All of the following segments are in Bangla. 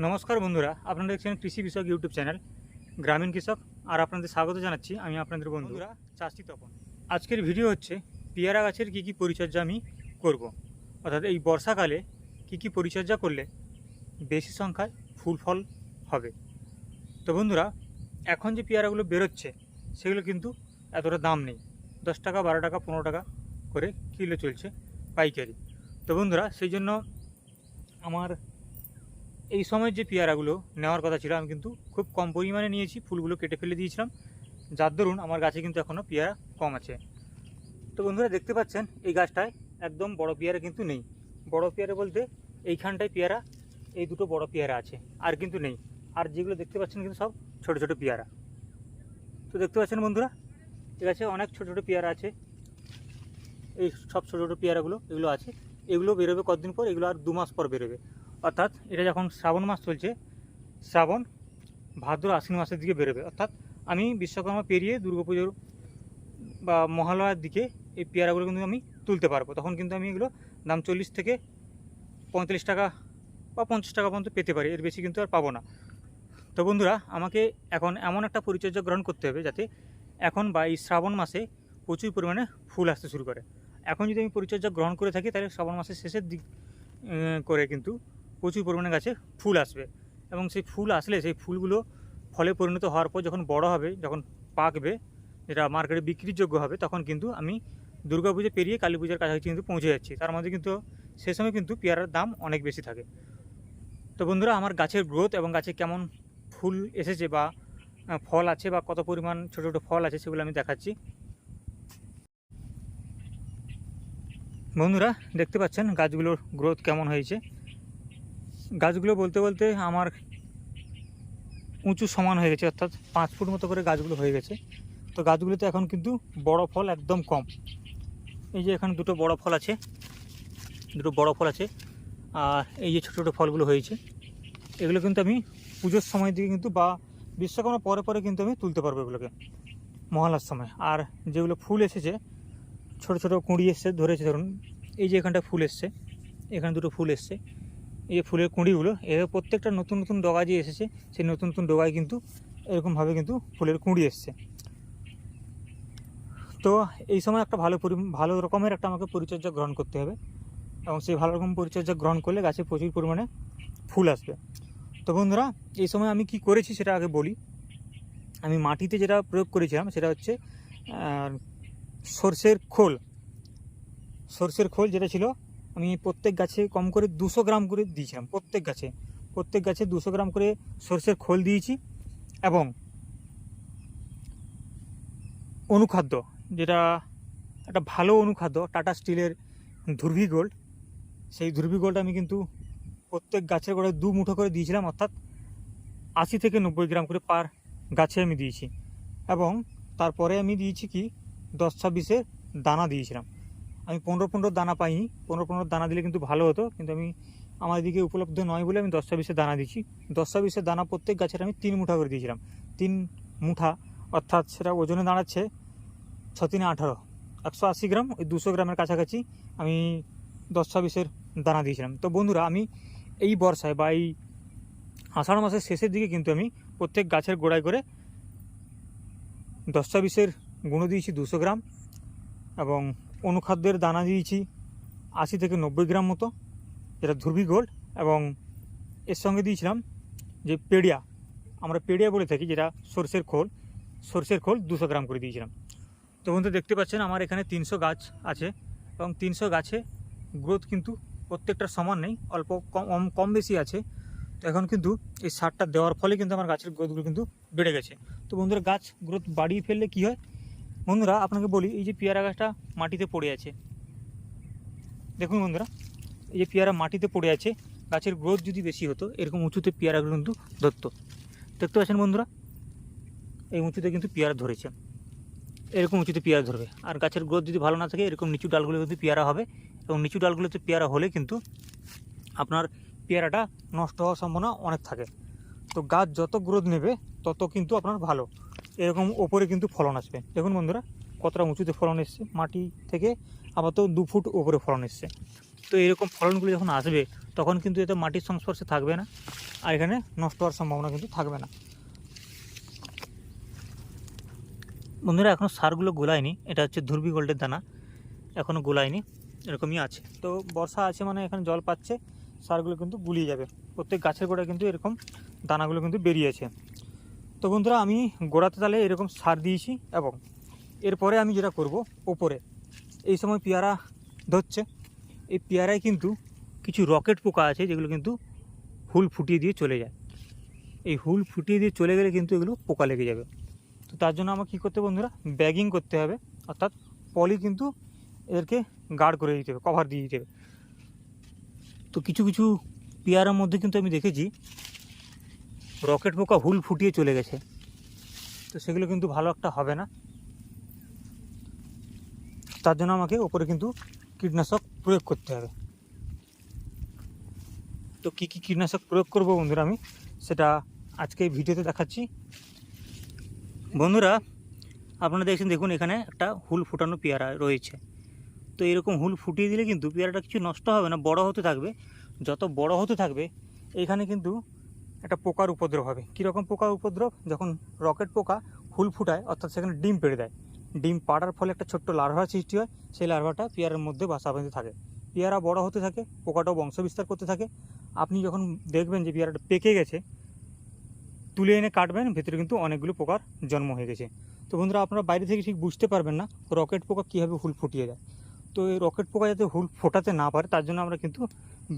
নমস্কার বন্ধুরা, আপনারা দেখছেন কৃষি বিষয়ক ইউটিউব চ্যানেল গ্রামীণ কৃষক। আর আপনাদের স্বাগত জানাচ্ছি আমি আপনাদের বন্ধুরা চাষি তপন। আজকের ভিডিও হচ্ছে পেয়ারা গাছের কী কী পরিচর্যা আমি করব, অর্থাৎ এই বর্ষাকালে কী কী পরিচর্যা করলে বেশি সংখ্যায় ফুল ফল হবে। তো বন্ধুরা, এখন যে পেয়ারাগুলো বেরোচ্ছে সেগুলো কিন্তু এতটা দাম নেই, 10 টাকা 12 টাকা 15 টাকা করে কিলো চলছে পাইকারি। তো বন্ধুরা, সেই জন্য আমার এই সময় যে পেয়ারাগুলো নেওয়ার কথা ছিল আমি কিন্তু খুব কম পরিমাণে নিয়েছি, ফুলগুলো কেটে ফেলে দিয়েছিলাম, যার দরুন আমার গাছে কিন্তু এখনও পেয়ারা কম আছে। তো বন্ধুরা দেখতে পাচ্ছেন এই গাছটায় একদম বড় পেয়ারা কিন্তু নেই। বড় পেয়ারা বলতে এইখানটায় পেয়ারা, এই দুটো বড় পেয়ারা আছে, আর কিন্তু নেই। আর যেগুলো দেখতে পাচ্ছেন কিন্তু সব ছোট ছোট পেয়ারা। তো দেখতে পাচ্ছেন বন্ধুরা, এই গাছে অনেক ছোট ছোট পেয়ারা আছে, এই সব ছোট ছোট পেয়ারাগুলো এগুলো আছে। এগুলো বেরোবে কতদিন পর, এগুলো আর 2 মাস পর বেরোবে। অর্থাৎ এটা যখন শ্রাবণ মাস চলছে, শ্রাবণ ভাদ্র আশ্বিন মাসের দিকে বেরোবে। অর্থাৎ আমি বিশ্বকর্মা পেরিয়ে দুর্গাপুজোর বা মহালয়ার দিকে এই পেয়ারাগুলো কিন্তু আমি তুলতে পারবো। তখন কিন্তু আমি এগুলো দাম 40 থেকে 45 টাকা বা 50 টাকা পর্যন্ত পেতে পারি, এর বেশি কিন্তু আর পাবো না। তো বন্ধুরা, আমাকে এখন এমন একটা পরিচর্যা গ্রহণ করতে হবে যাতে এখন বা এই শ্রাবণ মাসে প্রচুর পরিমাণে ফুল আসতে শুরু করে। এখন যদি আমি পরিচর্যা গ্রহণ করে থাকি তাহলে শ্রাবণ মাসের শেষের দিক করে কিন্তু প্রচুর পরিমাণে গাছে ফুল আসবে, এবং সেই ফুল আসলে সেই ফুলগুলো ফলে পরিণত হওয়ার পর যখন বড় হবে, যখন পাকবে, যেটা মার্কেটে বিক্রির যোগ্য হবে, তখন কিন্তু আমি দুর্গাপুজো পেরিয়ে কালী পূজার কাছাকাছি কিন্তু পৌঁছে যাচ্ছি। তার মধ্যে কিন্তু সে সময় কিন্তু পেয়ারার দাম অনেক বেশি থাকে। তো বন্ধুরা, আমার গাছের গ্রোথ এবং গাছে কেমন ফুল এসেছে বা ফল আছে বা কত পরিমাণ ছোটো ছোটো ফল আছে সেগুলো আমি দেখাচ্ছি। বন্ধুরা দেখতে পাচ্ছেন গাছগুলোর গ্রোথ কেমন হয়েছে। গাছগুলো বলতে বলতে আমার উঁচু সমান হয়ে গেছে, অর্থাৎ 5 ফুট মতো করে গাছগুলো হয়ে গেছে। তো গাছগুলোতে এখন কিন্তু বড় ফল একদম কম। এই যে এখানে দুটো বড় ফল আছে, আর এই যে ছোটো ছোটো ফলগুলো হয়েছে, এগুলো কিন্তু আমি পুজোর সময় দিকে কিন্তু বা বিশ্বকর্মা পরে পরে কিন্তু আমি তুলতে পারবো এগুলোকে, মহালয়ার সময়। আর যেগুলো ফুল এসেছে, ছোটো ছোটো কুঁড়ি এসছে, ধরেছে, ধরুন এই যে এখানটা ফুল এসছে, এখানে দুটো ফুল এসছে, এই যে ফুলের কুঁড়িগুলো, এর প্রত্যেকটা নতুন নতুন ডগা যে এসেছে, সেই নতুন নতুন ডগায় কিন্তু এরকমভাবে কিন্তু ফুলের কুঁড়ি এসছে। তো এই সময় একটা ভালো রকমের একটা আমাকে পরিচর্যা গ্রহণ করতে হবে, এবং সেই ভালো রকম পরিচর্যা গ্রহণ করলে গাছে প্রচুর পরিমাণে ফুল আসবে। তো বন্ধুরা, এই সময় আমি কি করেছি সেটা আগে বলি। আমি মাটিতে যেটা প্রয়োগ করেছিলাম সেটা হচ্ছে সর্ষের খোল যেটা ছিল, আমি প্রত্যেক গাছে কম করে 200 গ্রাম করে দিয়েছিলাম। প্রত্যেক গাছে 200 গ্রাম করে সর্ষের খোল দিয়েছি, এবং অনুখাদ্য, যেটা একটা ভালো অনুখাদ্য, টাটা স্টিলের ধুরভি গোল্ড, সেই ধুরভি গোল্ড আমি কিন্তু প্রত্যেক গাছের গোড়ায় 2 মুঠো করে দিয়েছিলাম। অর্থাৎ 80 থেকে 90 গ্রাম করে পার গাছে আমি দিয়েছি। এবং তারপরে আমি দিয়েছি কি 10-26-এর দানা দিয়েছিলাম। আমি 15-15 দানা পাইনি, 15-15 দানা দিলে কিন্তু ভালো হতো, কিন্তু আমার দিকে উপলব্ধ নয় বলে আমি 10-26-এর দানা দিচ্ছি। 10-26-এর দানা প্রত্যেক গাছের আমি 3 মুঠা করে দিয়েছিলাম। 3 মুঠা অর্থাৎ সেটা ওজনে দাঁড়াচ্ছে 6-3-18, 180 গ্রাম, ওই 200 গ্রামের কাছাকাছি আমি 10-26-এর দানা দিয়েছিলাম। তো বন্ধুরা, আমি এই বর্ষায় বা এই আষাঢ় মাসের শেষের দিকে কিন্তু আমি প্রত্যেক গাছের গোড়ায় করে 10-26-এর গুঁড়ো দিয়েছি 200 গ্রাম, এবং অনুখাদ্যের দানা দিয়েছি 80 থেকে 90 গ্রাম মতো, যেটা ধুরভি গোল্ড, এবং এর সঙ্গে দিয়েছিলাম যে পেডিয়া, আমরা পেডিয়া বলে থাকি, যেটা সর্ষের খোল 200 গ্রাম করে দিয়েছিলাম। তো বন্ধু দেখতে পাচ্ছেন আমার এখানে 300 গাছ আছে, এবং 300 গাছে গ্রোথ কিন্তু প্রত্যেকটা সমান নেই, অল্প কম বেশি আছে। তো এখন কিন্তু এই সারটা দেওয়ার ফলে কিন্তু আমার গাছের গ্রোথগুলো কিন্তু বেড়ে গেছে। তো বন্ধুরা, গাছ গ্রোথ বাড়িয়ে ফেললে কী হয় বন্ধুরা, আপনাকে বলি, এই যে পেয়ারা গাছটা মাটিতে পড়ে আছে, দেখুন বন্ধুরা, এই যে পেয়ারা মাটিতে পড়ে আছে, গাছের গ্রোথ যদি বেশি হতো এরকম উঁচুতে পেয়ারাগুলো কিন্তু ধরতো। দেখতে পাচ্ছেন বন্ধুরা, এই উঁচুতে কিন্তু পেয়ারা ধরেছে, এরকম উঁচুতে পেয়ারা ধরবে। আর গাছের গ্রোথ যদি ভালো না থাকে, এরকম নিচু ডালগুলো কিন্তু পেয়ারা হবে, এবং নিচু ডালগুলোতে পেয়ারা হলে কিন্তু আপনার পেয়ারাটা নষ্ট হওয়ার সম্ভাবনা অনেক থাকে। তো গাছ যত গ্রোথ নেবে তত কিন্তু আপনার ভালো, এরকম ওপরে কিন্তু ফলন আসবে। দেখুন বন্ধুরা, কতটা উঁচুতে ফলন এসছে, মাটি থেকে আবার তো 2 ফুট ওপরে ফলন এসছে। তো এরকম ফলনগুলো যখন আসবে তখন কিন্তু এতে মাটির সংস্পর্শে থাকবে না, আর এখানে নষ্ট হওয়ার সম্ভাবনা কিন্তু থাকবে না। বন্ধুরা এখনও সারগুলো গোলায়নি, এটা হচ্ছে ধুরবি গোল্ডের দানা, এখনও গোলায়নি, এরকমই আছে। তো বর্ষা আছে মানে এখানে জল পাচ্ছে, সারগুলো কিন্তু গুলিয়ে যাবে। প্রত্যেক গাছের গোড়ায় কিন্তু এরকম দানাগুলো কিন্তু বেরিয়েছে। তো বন্ধুরা আমি গোড়াতে তাহলে এরকম সার দিয়েছি, এবং এরপরে আমি যেটা করব, ওপরে এই সময় পেয়ারা ধরছে, এই পেয়ারায় কিন্তু কিছু রকেট পোকা আছে যেগুলো কিন্তু হুল ফুটিয়ে দিয়ে চলে যায়। এই হুল ফুটিয়ে দিয়ে চলে গেলে কিন্তু এগুলো পোকা লেগে যাবে। তো তার জন্য আমার কী করতে হবে বন্ধুরা, ব্যাগিং করতে হবে, অর্থাৎ পলি কিন্তু এদেরকে গার্ড করে দিতে হবে, কভার দিয়ে দিতে হবে। তো কিছু কিছু পেয়ারার মধ্যে কিন্তু আমি দেখেছি রকেট পোকা হুল ফুটিয়ে চলে গেছে, তো সেগুলো কিন্তু ভালো একটা হবে না। তার জন্য আমাকে ওপরে কিন্তু কীটনাশক প্রয়োগ করতে হবে। তো কী কী কীটনাশক প্রয়োগ করব বন্ধুরা, আমি সেটা আজকে এই ভিডিওতে দেখাচ্ছি। বন্ধুরা আপনারা দেখুন এখানে একটা হুল ফুটানো পেয়ারা রয়েছে। তো এরকম হুল ফুটিয়ে দিলে কিন্তু পেয়ারাটা কিছু নষ্ট হবে না, বড় হতে থাকবে। যত বড় হতে থাকবে এখানে কিন্তু একটা পোকার উপদ্রব হবে। কীরকম পোকার উপদ্রব, যখন রকেট পোকা হুল ফুটায় অর্থাৎ সেখানে ডিম পেড়ে দেয়, ডিম পাড়ার ফলে একটা ছোট্ট লার্ভার সৃষ্টি হয়, সেই লার্ভাটা পেয়ারার মধ্যে বাসা বেঁধে থাকে। পেয়ারা বড় হতে থাকে, পোকাটাও বংশ বিস্তার করতে থাকে। আপনি যখন দেখবেন যে পেয়ারাটা পেকে গেছে, তুলে এনে কাটবেন, ভেতরে কিন্তু অনেকগুলো পোকার জন্ম হয়ে গেছে। তো বন্ধুরা আপনারা বাইরে থেকে ঠিক বুঝতে পারবেন না রকেট পোকা কীভাবে হুল ফুটিয়ে দেয়। তো এই রকেট পোকা যাতে হুল ফোটাতে না পারে তার জন্য আমরা কিন্তু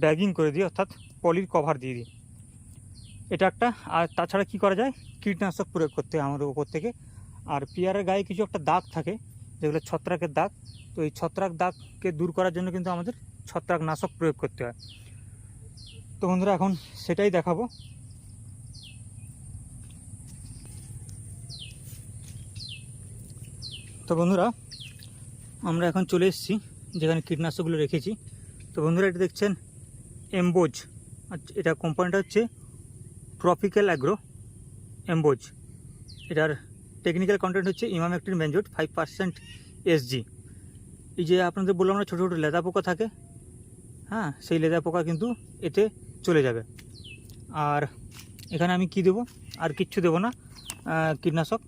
ব্যাগিং করে দিই, অর্থাৎ পলির কভার দিয়ে দিই, এটা একটা। আর তাছাড়া কি করা যায়, কীটনাশক প্রয়োগ করতে হয় আমাদের উপর থেকে। আর পেয়ারার গায়ে কিছু একটা দাগ থাকে যেগুলো ছত্রাকের দাগ, তো এই ছত্রাক দাগকে দূর করার জন্য কিন্তু আমাদের ছত্রাকনাশক প্রয়োগ করতে হয়। তো বন্ধুরা এখন সেটাই দেখাবো। তো বন্ধুরা আমরা এখন চলে এসেছি যেখানে কীটনাশকগুলো রেখেছি। তো বন্ধুরা এটা দেখছেন এমবোজ, আচ্ছা এটা কোম্পানিটা হচ্ছে ট্রপিক্যাল অ্যাগ্রো এমবোজ। এটার টেকনিক্যাল কন্টেন্ট হচ্ছে ইমামেকটিন বেঞ্জোয়েট 5% SG। এই যে আপনাদের বললাম না ছোটো ছোটো লেদা পোকা থাকে, হ্যাঁ সেই লেদা পোকা কিন্তু এতে চলে যাবে। আর এখানে আমি কি দেব, আর কিচ্ছু দেবো না কীটনাশক।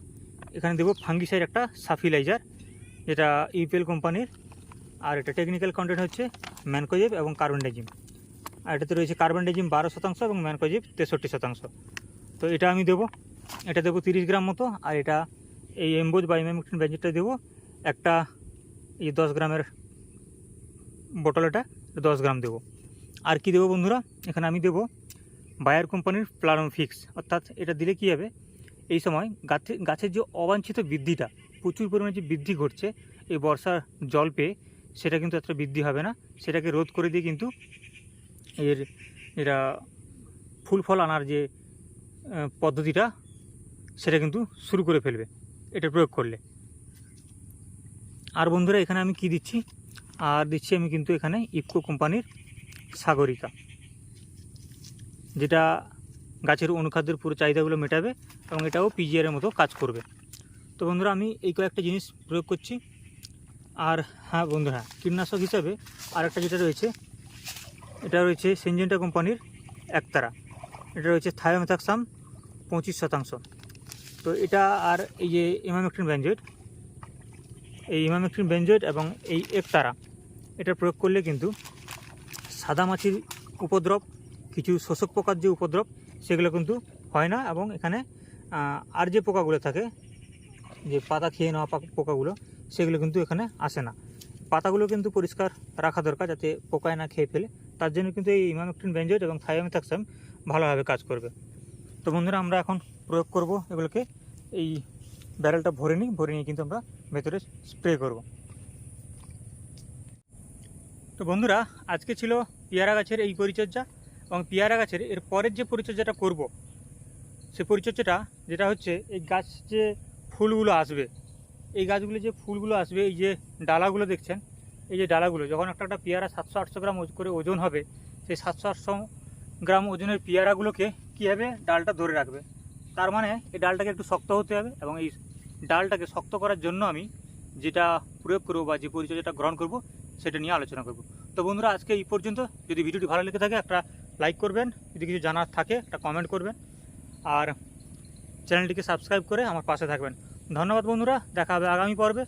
এখানে দেবো ফাঙ্গিসাইড একটা সাফিলাইজার, যেটা ইউপিএল কোম্পানির। আর এটা টেকনিক্যাল কন্টেন্ট হচ্ছে ম্যানকোজেব এবং কার্বনডাজিম। আর এটাতে রয়েছে কার্বনডাজিম 12% এবং ম্যানকোজেব 63%। তো এটা আমি দেবো, এটা দেবো 30 গ্রাম মতো। আর এটা এই এমবোজ বা ইমামেকটিন বেঞ্জোয়েটটা দেবো একটা, এই 10 গ্রামের বোতল, এটা 10 গ্রাম দেবো। আর কি দেবো বন্ধুরা, এখানে আমি দেবো বায়ার কোম্পানির প্লারম ফিক্স। অর্থাৎ এটা দিলে কী হবে, এই সময় গাছের যে অবাঞ্ছিত বৃদ্ধিটা, প্রচুর পরিমাণে যে বৃদ্ধি ঘটছে এই বর্ষার জল পেয়ে, সেটা কিন্তু এতটা বৃদ্ধি হবে না। সেটাকে রোধ করে দিয়ে কিন্তু এরা ফুল ফল আনার যে পদ্ধতিটা, সেটা কিন্তু শুরু করে ফেলবে এটা প্রয়োগ করলে। আর বন্ধুরা এখানে আমি কি দিচ্ছি, আর দিচ্ছি আমি কিন্তু এখানে ইফকো কোম্পানির সাগরিকা, যেটা গাছের অনুখাদ্যের পুরো চাহিদাগুলো মেটাবে এবং এটাও পিজিআরের মতো কাজ করবে। তো বন্ধুরা আমি এই কয়েকটা জিনিস প্রয়োগ করছি। আর হ্যাঁ বন্ধুরা, কীটনাশক হিসাবে আরেকটা যেটা রয়েছে, এটা রয়েছে সিনজেন্টা কোম্পানির একতারা। এটা রয়েছে থায়োমেথাক্সাম 25%। তো এটা আর এই যে ইমামেকটিন বেঞ্জোয়েট, এই ইমামেকটিন বেঞ্জোয়েট এবং এই একতারা, এটা প্রয়োগ করলে কিন্তু সাদা মাছির উপদ্রব, কিছু শোষক পোকার যে উপদ্রব, সেগুলো কিন্তু হয় না। এবং এখানে আর যে পোকাগুলো থাকে, যে পাতা খেয়ে নেওয়া পোকাগুলো, সেগুলো কিন্তু এখানে আসে না। পাতাগুলো কিন্তু পরিষ্কার রাখা দরকার যাতে পোকায় না খেয়ে ফেলে, তার জন্য কিন্তু এই ইমামেকটিন বেঞ্জোয়েট এবং থায়োমেথাক্সাম ভালোভাবে কাজ করবে। তো বন্ধুরা আমরা এখন প্রয়োগ করব এগুলোকে। এই ব্যারেলটা ভরে নিয়ে কিন্তু আমরা ভেতরে স্প্রে করব। তো বন্ধুরা আজকে ছিল পেয়ারা গাছের এই পরিচর্যা, এবং পেয়ারা গাছের এর পরের যে পরিচর্যাটা করব, সেই পরিচর্যাটা যেটা হচ্ছে এই গাছ যে ফুলগুলো আসবে, এই গাছগুলো যে ফুলগুলো আসবে, এই যে ডালাগুলো দেখছেন, এই যে ডালাগুলো যখন একটা পেয়ারা 700-800 গ্রাম করে ওজন হবে, সেই 700-800 গ্রাম ওজনের পেয়ারাগুলোকে কী হবে, ডালটা ধরে রাখবে। তার মানে এই ডালটাকে একটু শক্ত হতে হবে, এবং এই ডালটাকে শক্ত করার জন্য আমি যেটা প্রয়োগ করব বা যে পরিচর্যাটা গ্রহণ করব, সেটা নিয়ে আলোচনা করব। তো বন্ধুরা আজকে এই পর্যন্ত। যদি ভিডিওটি ভালো লেগে থাকে একটা লাইক করবেন, যদি কিছু জানার থাকে একটা কমেন্ট করবেন, আর চ্যানেলটিকে সাবস্ক্রাইব করে আমার পাশে থাকবেন। ধন্যবাদ বন্ধুরা, দেখা হবে আগামী পর্বে।